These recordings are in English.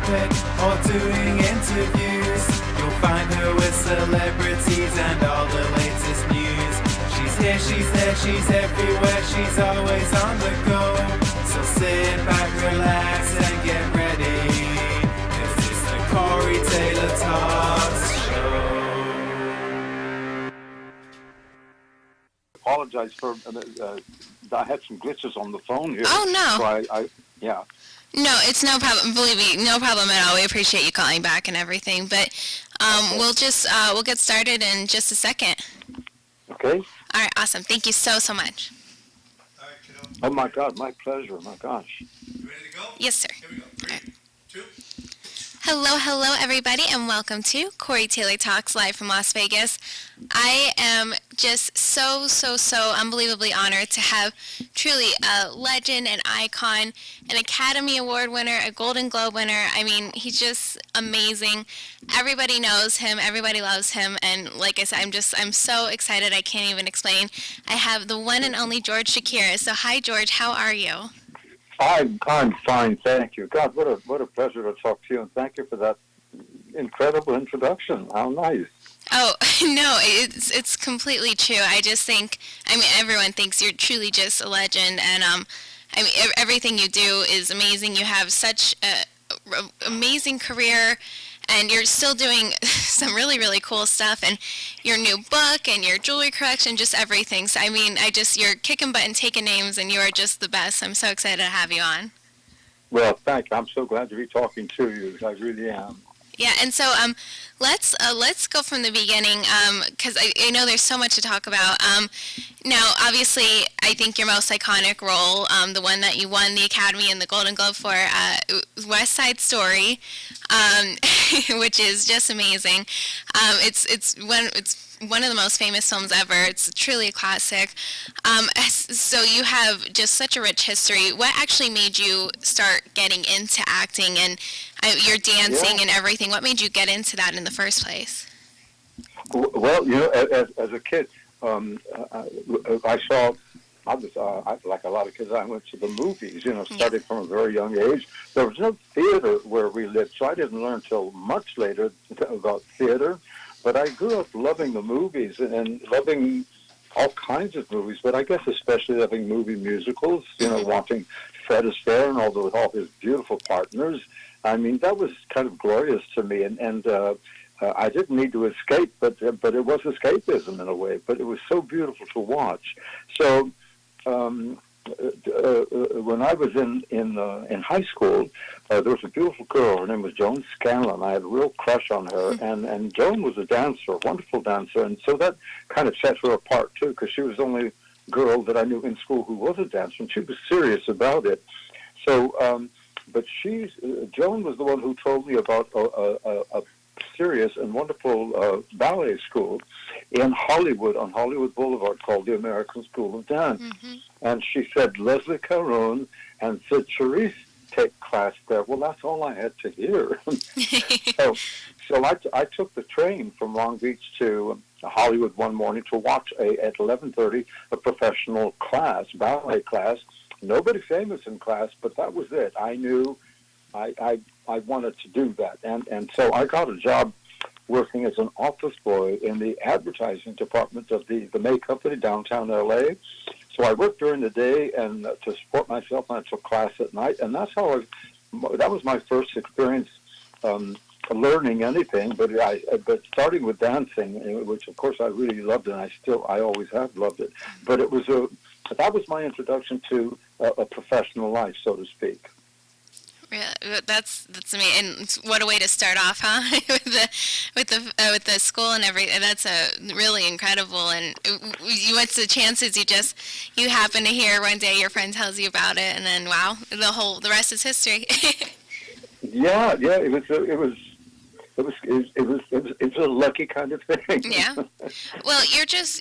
carpet or doing interviews. You'll find her with celebrities and all the latest news. She's here, she's there, she's everywhere, she's always on the go. So sit back, relax and get ready. This is the Corey Taylor Talks Show. Apologize for I had some glitches on the phone here. Oh, no. So yeah. No, it's no problem. Believe me, no problem at all. We appreciate you calling back and everything. But Okay. we'll get started in just a second. Okay. All right, awesome. Thank you so much. All right, kiddo. Oh my God, my pleasure. My gosh. You ready to go? Yes, sir. Here we go. 3, 2. Hello, everybody, and welcome to Corey Taylor Talks live from Las Vegas. I am just so unbelievably honored to have truly a legend, an icon, an Academy Award winner, a Golden Globe winner. I mean, he's just amazing. Everybody knows him, everybody loves him, and like I said, I'm so excited I can't even explain. I have the one and only George Chakiris. So hi, George, how are you? I'm fine, thank you. God, what a pleasure to talk to you, and thank you for that incredible introduction. How nice. Oh, no, it's completely true. I just think, everyone thinks you're truly just a legend, and everything you do is amazing. You have such a amazing career, and you're still doing some really cool stuff, and your new book and your jewelry collection, just everything. So you're kicking butt and taking names, and you are just the best. I'm so excited to have you on. Well, thank you. I'm so glad to be talking to you. I really am. Yeah, and so let's go from the beginning, because I know there's so much to talk about. Now, obviously, I think your most iconic role, the one that you won the Academy and the Golden Globe for, West Side Story, which is just amazing. It's one of the most famous films ever. It's truly a classic. So you have just such a rich history. What actually made you start getting into acting and your dancing and everything? What made you get into that in the first place? Well, as a kid, I saw. Like a lot of kids, I went to the movies, starting from a very young age. There was no theater where we lived, so I didn't learn until much later about theater. But I grew up loving the movies and loving all kinds of movies, but I guess especially loving movie musicals, watching Fred Astaire and all his beautiful partners. I mean, that was kind of glorious to me, and I didn't need to escape, but it was escapism in a way, but it was so beautiful to watch. So when I was in high school, there was a beautiful girl. Her name was Joan Scanlon. I had a real crush on her, and Joan was a dancer, a wonderful dancer, and so that kind of set her apart too, because she was the only girl that I knew in school who was a dancer, and she was serious about it. So, but Joan was the one who told me about a serious and wonderful ballet school in Hollywood, on Hollywood Boulevard, called the American School of Dance. Mm-hmm. And she said, Leslie Caron and Sid Charisse take class there. Well, that's all I had to hear. So I took the train from Long Beach to Hollywood one morning to watch at 11:30 a professional class, ballet class. Nobody famous in class, but that was it. I knew I wanted to do that. And so I got a job working as an office boy in the advertising department of the May Company downtown L.A. So I worked during the day and to support myself, and I took class at night. And that's how that was my first experience learning anything, but starting with dancing, which of course I really loved, and I always have loved it. But that was my introduction to a professional life, so to speak. Yeah, that's amazing. And what a way to start off, huh? with the school and everything. That's really incredible. And you went to chances. You happen to hear one day your friend tells you about it, and then wow, the rest is history. Yeah. It was a lucky kind of thing. Yeah. Well,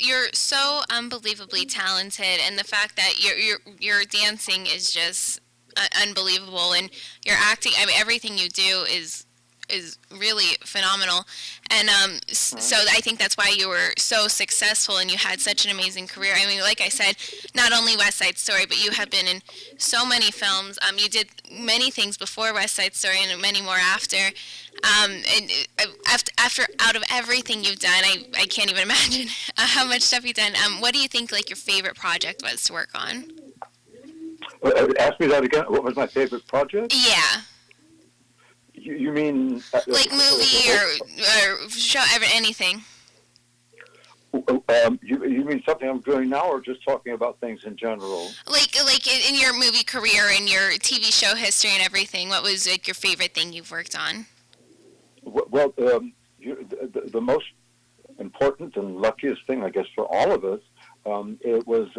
you're so unbelievably talented, and the fact that your dancing is just unbelievable, and your acting. Everything you do is is really phenomenal. And so I think that's why you were so successful and you had such an amazing career. I mean, like I said, not only West Side Story, but you have been in so many films. You did many things before West Side Story and many more after. And after out of everything you've done, I can't even imagine how much stuff you've done. What do you think like your favorite project was to work on? Ask me that again. What was my favorite project? Yeah. You mean... Like movie or show, anything. You mean something I'm doing now, or just talking about things in general? Like in your movie career and your TV show history and everything, what was like your favorite thing you've worked on? Well, the most important and luckiest thing, I guess, for all of us, it was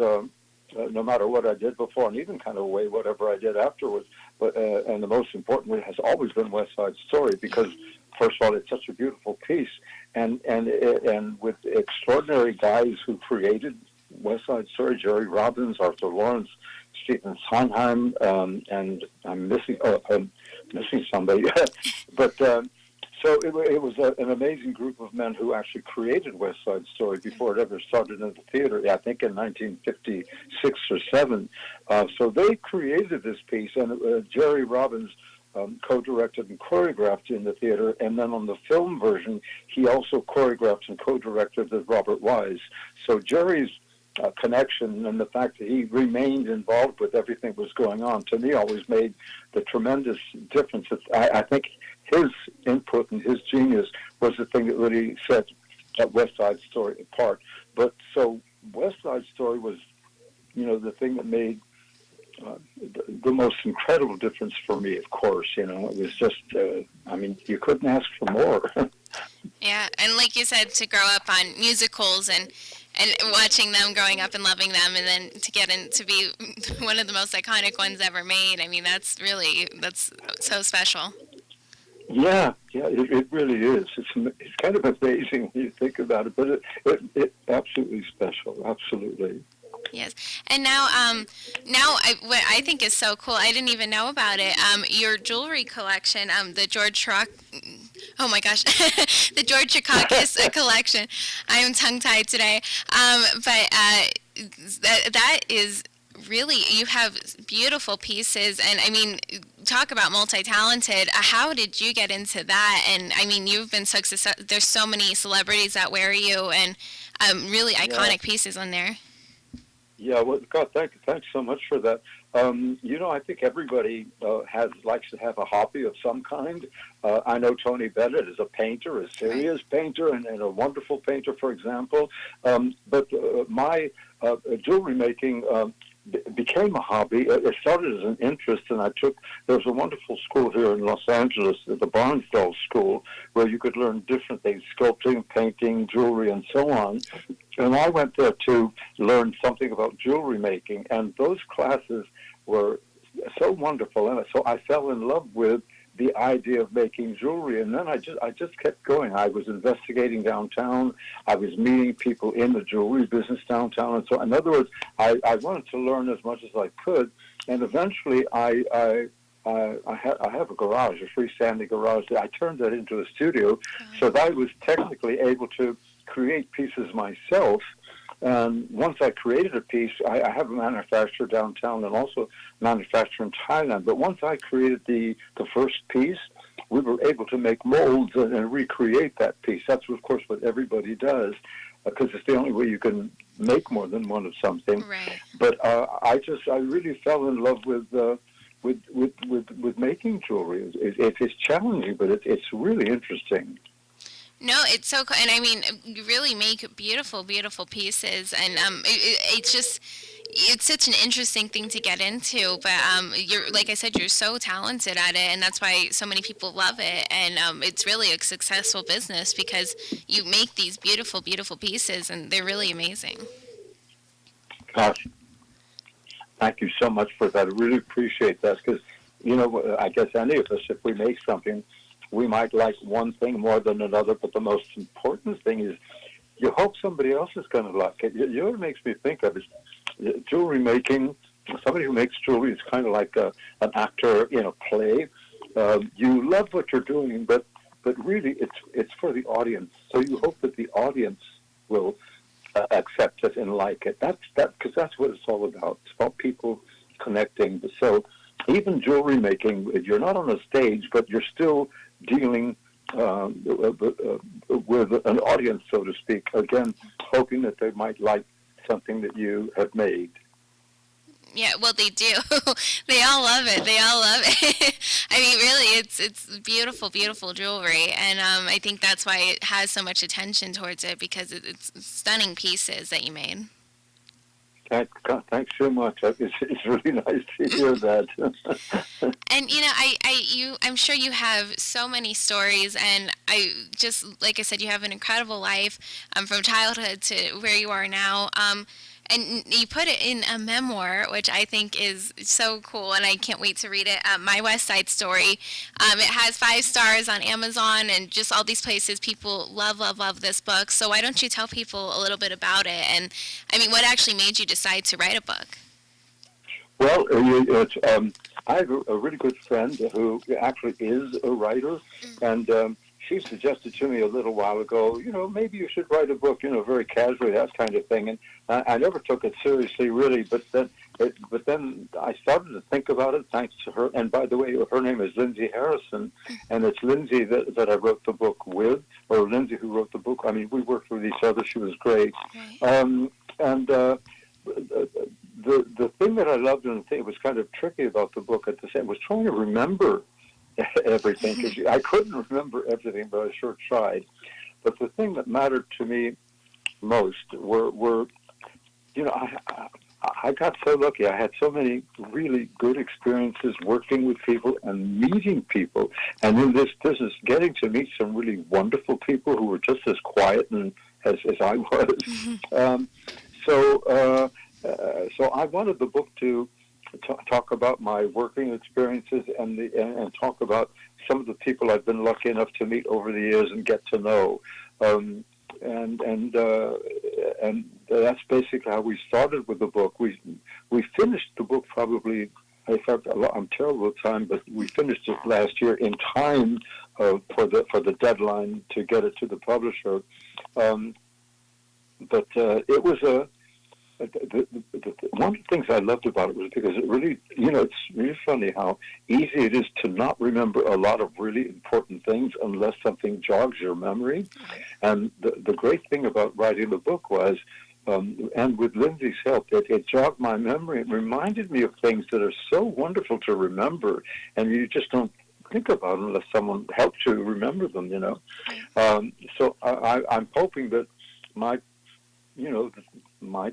no matter what I did before, and even kind of way whatever I did afterwards. But and the most important one has always been West Side Story, because first of all, it's such a beautiful piece, and with extraordinary guys who created West Side Story: Jerry Robbins, Arthur Lawrence, Stephen Sondheim, and I'm missing somebody, but. So it was an amazing group of men who actually created West Side Story before it ever started in the theater, I think in 1956 or 7. So they created this piece, and Jerry Robbins co-directed and choreographed in the theater, and then on the film version, he also choreographed and co-directed with Robert Wise. So Jerry's connection and the fact that he remained involved with everything that was going on, to me, always made the tremendous difference. I think his input and his genius was the thing that really set that West Side Story apart. But so West Side Story was, the thing that made the most incredible difference for me, of course. It was just, you couldn't ask for more. Yeah, and like you said, to grow up on musicals and watching them growing up and loving them, and then to get in to be one of the most iconic ones ever made. I mean, that's so special. Yeah, it really is. It's kind of amazing when you think about it, but it's absolutely special, absolutely. Yes, and now what I think is so cool, I didn't even know about it. Your jewelry collection, the George oh my gosh, the George Chakiris collection. I am tongue-tied today, but that is really, you have beautiful pieces, and I mean, talk about multi-talented. How did you get into that? And I mean, you've been so successful. There's so many celebrities that wear you, and really iconic pieces on there. Yeah, well, God, thanks so much for that. I think everybody likes to have a hobby of some kind. I know Tony Bennett is a painter, a serious painter, and a wonderful painter, for example. But my jewelry making became a hobby. It started as an interest, and there was a wonderful school here in Los Angeles, the Barnsdall School, where you could learn different things, sculpting, painting, jewelry, and so on. And I went there to learn something about jewelry making, and those classes were so wonderful. And so I fell in love with the idea of making jewelry, and then I just kept going. I was investigating downtown. I was meeting people in the jewelry business downtown, and so in other words, I wanted to learn as much as I could. And eventually, I have a garage, a freestanding garage. I turned that into a studio, so that I was technically able to create pieces myself. And once I created a piece, I have a manufacturer downtown and also a manufacturer in Thailand. But once I created the first piece, we were able to make molds and recreate that piece. That's, of course, what everybody does, because it's the only way you can make more than one of something. Right. But I really fell in love with making jewelry. It's challenging, but it's really interesting. No, it's so cool, and I mean, you really make beautiful, beautiful pieces, and it's such an interesting thing to get into. But you're, like I said, you're so talented at it, and that's why so many people love it. And it's really a successful business because you make these beautiful, beautiful pieces, and they're really amazing. Gosh, thank you so much for that. I really appreciate that, because I guess any of us, if we make something, we might like one thing more than another, but the most important thing is you hope somebody else is going to like it. You know what it makes me think of is jewelry making. Somebody who makes jewelry is kind of like an actor in a play. You love what you're doing, but but really it's for the audience. So you hope that the audience will accept it and like it. Because that's what it's all about. It's about people connecting. So even jewelry making, you're not on a stage, but you're still dealing with an audience, so to speak. Again, hoping that they might like something that you have made. Yeah, well, they do. They all love it. They all love it. I mean, really, it's beautiful, beautiful jewelry, and I think that's why it has so much attention towards it, because it's stunning pieces that you made. Thanks so much. It's really nice to hear that. And I'm sure you have so many stories, and like I said, you have an incredible life, from childhood to where you are now. And you put it in a memoir, which I think is so cool, and I can't wait to read it. My West Side Story. It has 5 stars on Amazon and just all these places. People love, love, love this book. So why don't you tell people a little bit about it? And, I mean, what actually made you decide to write a book? Well, I have a really good friend who actually is a writer, and she suggested to me a little while ago, maybe you should write a book, very casually, that kind of thing. And I never took it seriously, really. But then I started to think about it, thanks to her. And by the way, her name is Lindsay Harrison, and it's Lindsay that I wrote the book with, or Lindsay who wrote the book. I mean, we worked with each other. She was great. Right. The thing that I loved, and it was kind of tricky about the book at the same, was trying to remember everything, because I couldn't remember everything, but I sure tried. But the thing that mattered to me most were I got so lucky. I had so many really good experiences working with people and meeting people, and in this business, getting to meet some really wonderful people who were just as quiet and as I was. So I wanted the book to talk about my working experiences and talk about some of the people I've been lucky enough to meet over the years and get to know. And that's basically how we started with the book. We finished the book probably. I'm terrible with time, but we finished it last year in time for the deadline to get it to the publisher. But it was one of the things I loved about it was because it really, it's really funny how easy it is to not remember a lot of really important things unless something jogs your memory. And the great thing about writing the book was, and with Lindsay's help, it jogged my memory. It reminded me of things that are so wonderful to remember, and you just don't think about them unless someone helps you remember them, So I'm hoping that my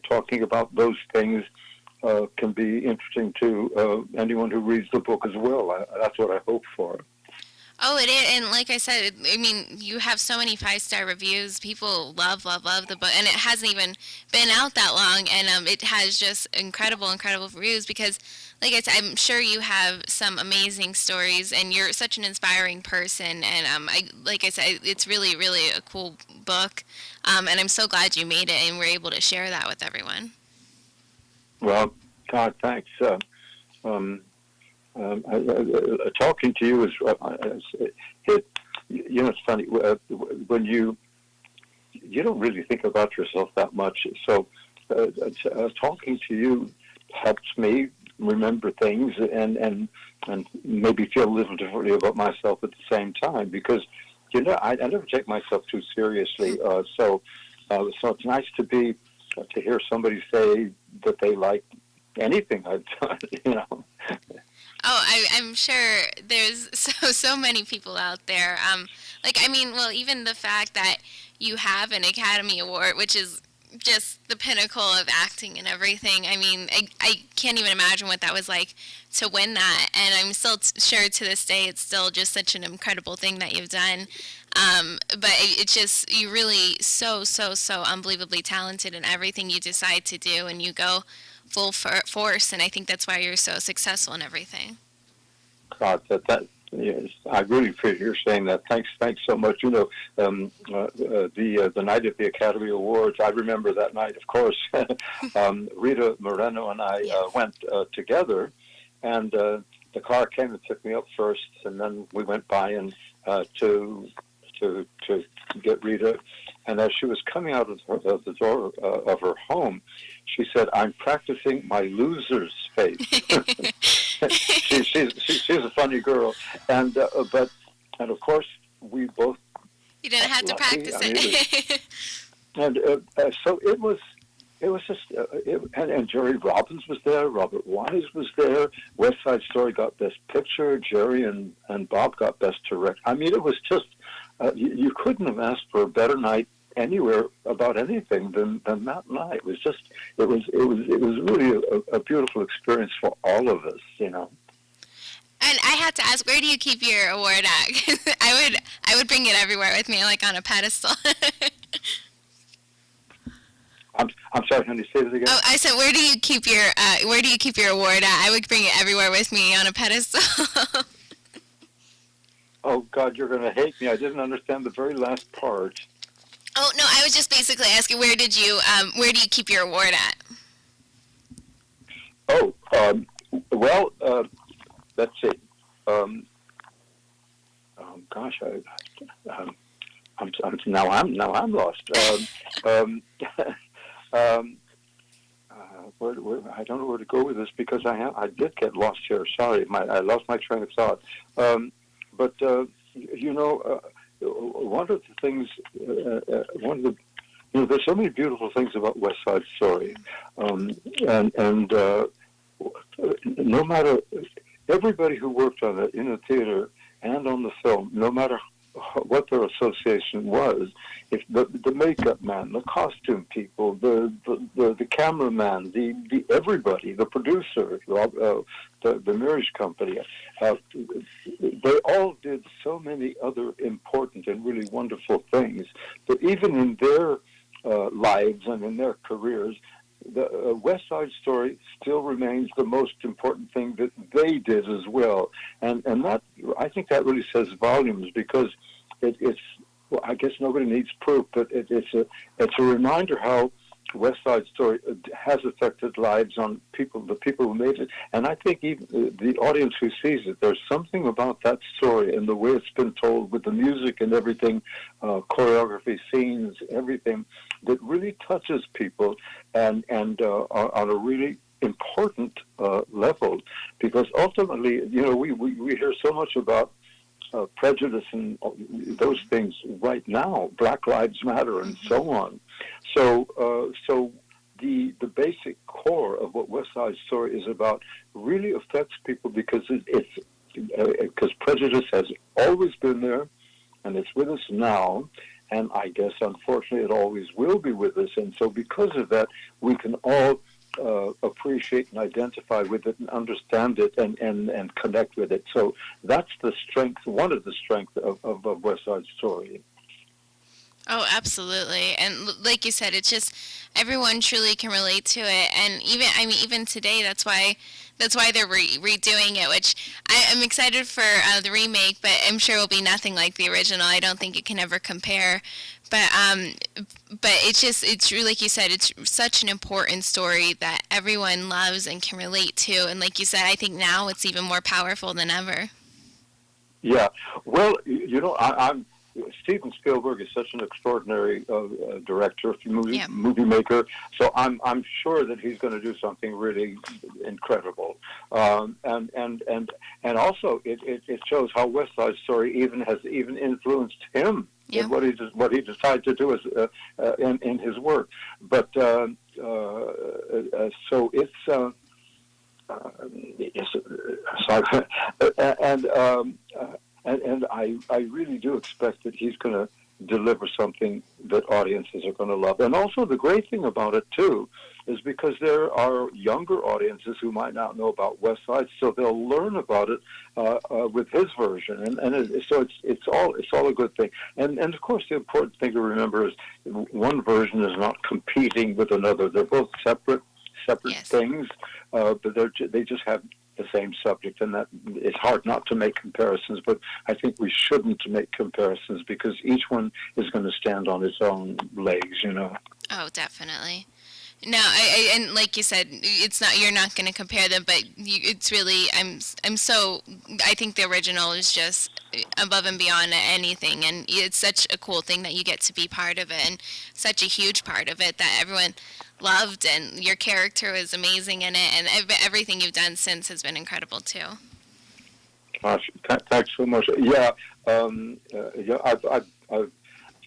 talking about those things can be interesting to anyone who reads the book as well. That's what I hope for. Oh, it is, and like I said, I mean, you have so many 5-star reviews. People love, love, love the book, and it hasn't even been out that long, and it has just incredible, incredible reviews because, like I said, I'm sure you have some amazing stories, and you're such an inspiring person, and like I said, it's really, really a cool book, and I'm so glad you made it and were able to share that with everyone. Well, God, thanks. Talking to you is, it's funny when you don't really think about yourself that much. So talking to you helps me remember things and maybe feel a little differently about myself at the same time because I never take myself too seriously. So it's nice to hear somebody say that they like anything I've done. Oh, I'm sure there's so many people out there. Even the fact that you have an Academy Award, which is just the pinnacle of acting and everything. I mean, I can't even imagine what that was like to win that. And I'm still sure to this day it's still just such an incredible thing that you've done. But it's just, you're really so unbelievably talented in everything you decide to do, and you go full force, and I think that's why you're so successful in everything. God, yes, I really appreciate you saying that. Thanks so much. The night of the Academy Awards, I remember that night, of course. Rita Moreno and I went together, and the car came and took me up first, and then we went by and to get Rita. And as she was coming out of the door of her home, she said, "I'm practicing my loser's face." She's a funny girl, and of course we both. You didn't have to practice it. And so it was just, and Jerry Robbins was there, Robert Wise was there, West Side Story got Best Picture, Jerry and Bob got Best Director. I mean, it was just, you couldn't have asked for a better night anywhere about anything than that night. It was just, it was really a beautiful experience for all of us, you know. And I had to ask, where do you keep your award at? 'Cause I would bring it everywhere with me, like on a pedestal. I'm sorry, can you say that again? Oh, I said, where do you keep your award at? I would bring it everywhere with me on a pedestal. Oh God, you're going to hate me. I didn't understand the very last part. Oh no, I was just basically asking, where do you keep your award at? Oh, well, let's see. Gosh, I'm lost. Where, I don't know where to go with this because I did get lost here. Sorry, I lost my train of thought. But you know, one of the things, there's so many beautiful things about West Side Story, and no matter everybody who worked on it in the theater and on the film, no matter what their association was, if the makeup man, the costume people, the cameraman, the everybody, the producer, the marriage company, they all did so many other important and really wonderful things that even in their lives and in their careers, the West Side Story still remains the most important thing that they did as well, and that, I think that really says volumes, because it's well, I guess nobody needs proof, but it's a reminder how West Side Story has affected lives on the people who made it, and I think even the audience who sees it, there's something about that story and the way it's been told with the music and everything, choreography, scenes, everything, that really touches people and on a really important level, because ultimately, you know, we hear so much about prejudice and those things right now, Black Lives Matter and so on. So the basic core of what West Side Story is about really affects people, because because prejudice has always been there, and it's with us now, and I guess unfortunately it always will be with us. And so because of that, we can all appreciate and identify with it and understand it and connect with it. So that's the strength, one of the strengths of West Side Story. Oh, absolutely. And like you said, it's just everyone truly can relate to it. And even today, that's why they're redoing it, which I'm excited for the remake, but I'm sure it will be nothing like the original. I don't think it can ever compare. But it's really, like you said, it's such an important story that everyone loves and can relate to. And like you said, I think now it's even more powerful than ever. Yeah. Well, you know, Steven Spielberg is such an extraordinary director, movie maker. So I'm sure that he's going to do something really incredible. And also it shows how West Side Story has influenced him in what he decides to do in his work. But so it's. And I really do expect that he's going to deliver something that audiences are going to love. And also the great thing about it, too, is because there are younger audiences who might not know about West Side, so they'll learn about it with his version. So it's all a good thing. And of course, the important thing to remember is one version is not competing with another. They're both separate Yes. things, but they just have the same subject, and that it's hard not to make comparisons, but I think we shouldn't make comparisons, because each one is going to stand on its own legs, you know. Oh, definitely. No, and like you said, it's not, you're not going to compare them, but it's really, I'm so, I think the original is just above and beyond anything, and it's such a cool thing that you get to be part of it, and such a huge part of it that everyone loved, and your character was amazing in it, and everything you've done since has been incredible too. Gosh, thanks so much. Yeah, yeah,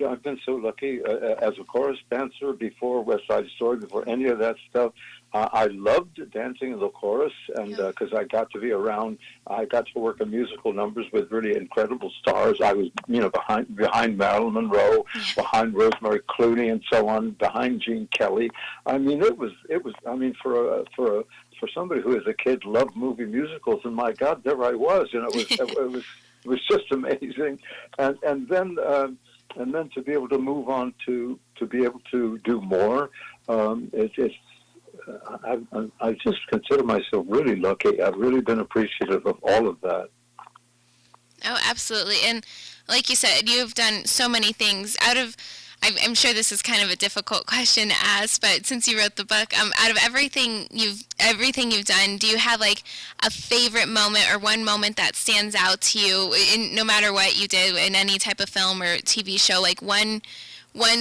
I've been so lucky as a chorus dancer before West Side Story, before any of that stuff. I loved dancing in the chorus, and because I got to be around, I got to work on musical numbers with really incredible stars. I was, behind Marilyn Monroe, behind Rosemary Clooney, and so on, behind Gene Kelly. I mean, it was. I mean, for somebody who as a kid loved movie musicals, and my God, there I was. It was just amazing, and then. And then to be able to move on to be able to do more, I just consider myself really lucky. I've really been appreciative of all of that. Oh, absolutely. And like you said, you've done so many things. I'm sure this is kind of a difficult question to ask, but since you wrote the book, out of everything you've done, do you have like a favorite moment or one moment that stands out to you, no matter what you did in any type of film or TV show, like one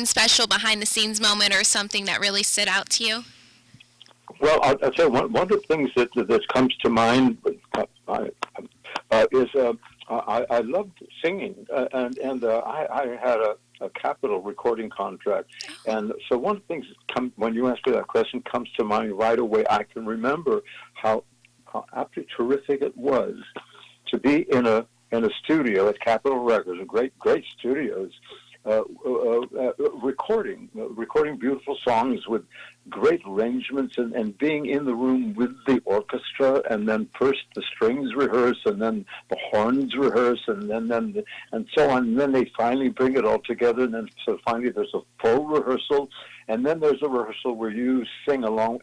special behind the scenes moment or something that really stood out to you? Well, I'll tell you, one of the things that comes to mind is I loved singing, and I had a Capitol recording contract, and so one of the things when you ask me that question comes to mind right away. I can remember how absolutely terrific it was to be in a studio at Capitol Records, great studios, recording beautiful songs with great arrangements, and being in the room with the orchestra, and then first the strings rehearse, and then the horns rehearse, and and so on, and then they finally bring it all together, and then so finally there's a full rehearsal, and then there's a rehearsal where you sing along.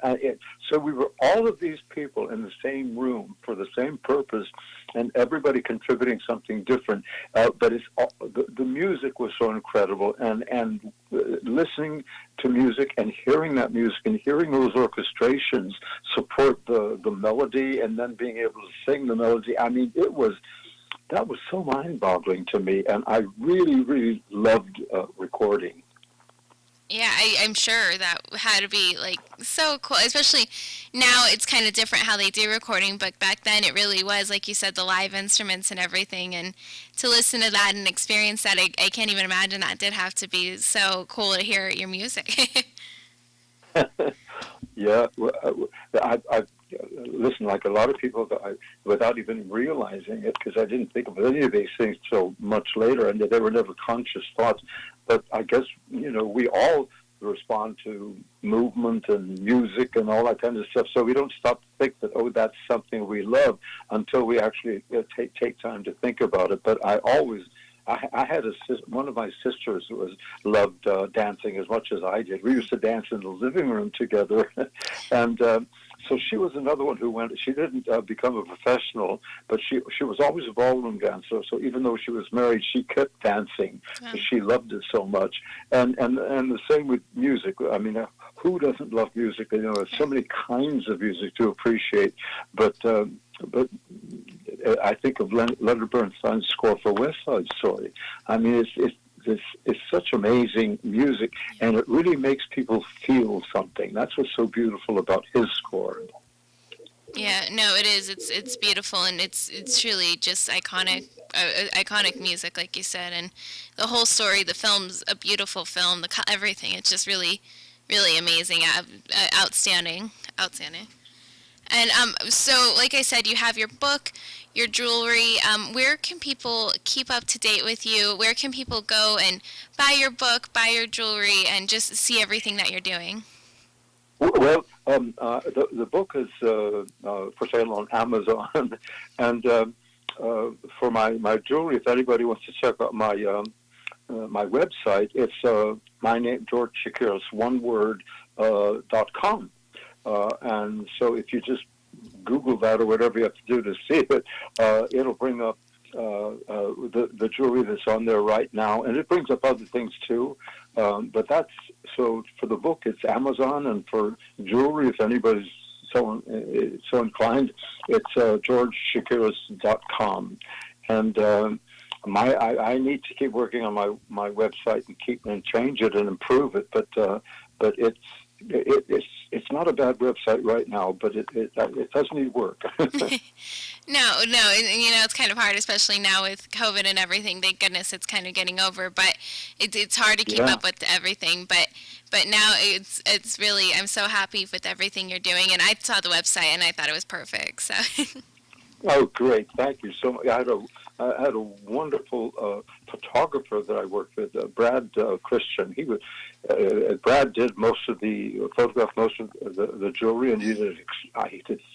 So we were all of these people in the same room for the same purpose, and everybody contributing something different. But it's the music was so incredible, and listening to music and hearing that music and hearing those orchestrations support the melody, and then being able to sing the melody. I mean, that was so mind-boggling to me, and I really, really loved recording. Yeah, I'm sure that had to be like so cool, especially now it's kind of different how they do recording, but back then it really was, like you said, the live instruments and everything, and to listen to that and experience that, I can't even imagine that did have to be so cool to hear your music. Yeah, I listen, like a lot of people, without even realizing it, because I didn't think of any of these things till much later, and they were never conscious thoughts. But I guess, we all respond to movement and music and all that kind of stuff, so we don't stop to think that, oh, that's something we love until we actually take time to think about it. But I had one of my sisters who loved dancing as much as I did. We used to dance in the living room together, and so she was another one who went. She didn't become a professional, but she was always a ballroom dancer. So even though she was married, she kept dancing because she loved it so much. And the same with music. I mean, who doesn't love music? There's so many kinds of music to appreciate, but I think of Leonard Bernstein's score for West Side Story. I mean, it's such amazing music, and it really makes people feel something. That's what's so beautiful about his score. Yeah, no, it is. It's beautiful, and it's truly just iconic music, like you said, and the whole story. The film's a beautiful film. Everything. It's just really, really amazing. Outstanding. And so, like I said, you have your book, your jewelry. Where can people keep up to date with you? Where can people go and buy your book, buy your jewelry, and just see everything that you're doing? Well, the book is for sale on Amazon, and for my jewelry, if anybody wants to check out my website, it's my name, George Chakiris, one word, .com. And so if you just Google that or whatever you have to do to see it, it'll bring up the jewelry that's on there right now, and it brings up other things too. But that's so for the book. It's Amazon, and for jewelry, if anybody's so inclined, it's GeorgeChakiris.com. And I need to keep working on my website and change it and improve it. But it's not a bad website right now, but it does need work. No, and it's kind of hard, especially now with COVID and everything. Thank goodness it's kind of getting over, but it's hard to keep up with everything. But now it's really, I'm so happy with everything you're doing, and I saw the website and I thought it was perfect. So. Oh, great! Thank you so much. I had a wonderful photographer that I worked with, Brad Christian. Brad did photographed most of the jewelry, and he did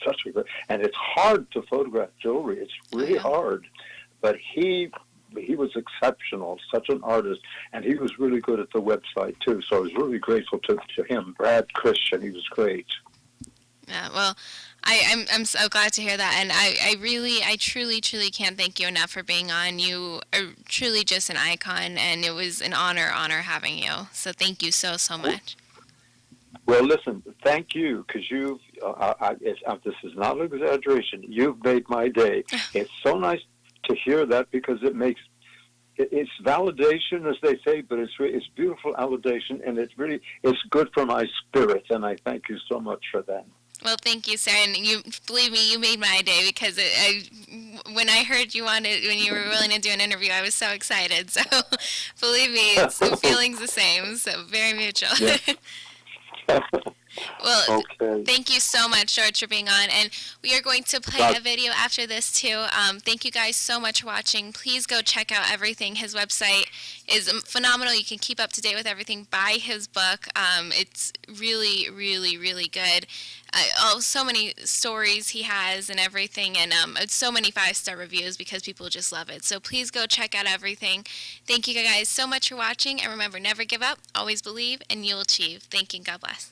such a great. And it's hard to photograph jewelry; it's really hard. But he was exceptional, such an artist, and he was really good at the website too. So I was really grateful to him, Brad Christian. He was great. Yeah, well, I'm so glad to hear that, and I truly can't thank you enough for being on. You are truly just an icon, and it was an honor having you. So thank you so much. Well, listen, thank you, because this is not an exaggeration. You've made my day. It's so nice to hear that, because it's validation, as they say, but it's beautiful validation, and it's good for my spirit, and I thank you so much for that. Well, thank you, sir, and believe me, you made my day, because when I heard when you were willing to do an interview, I was so excited. So, believe me, the feeling's the same. So, very mutual. Yeah. Well, okay. Thank you so much, George, for being on. And we are going to play a video after this, too. Thank you guys so much for watching. Please go check out everything. His website is phenomenal. You can keep up to date with everything. Buy his book. It's really good. So many stories he has and everything. And so many 5-star reviews, because people just love it. So please go check out everything. Thank you guys so much for watching. And remember, never give up. Always believe, and you'll achieve. Thank you. God bless.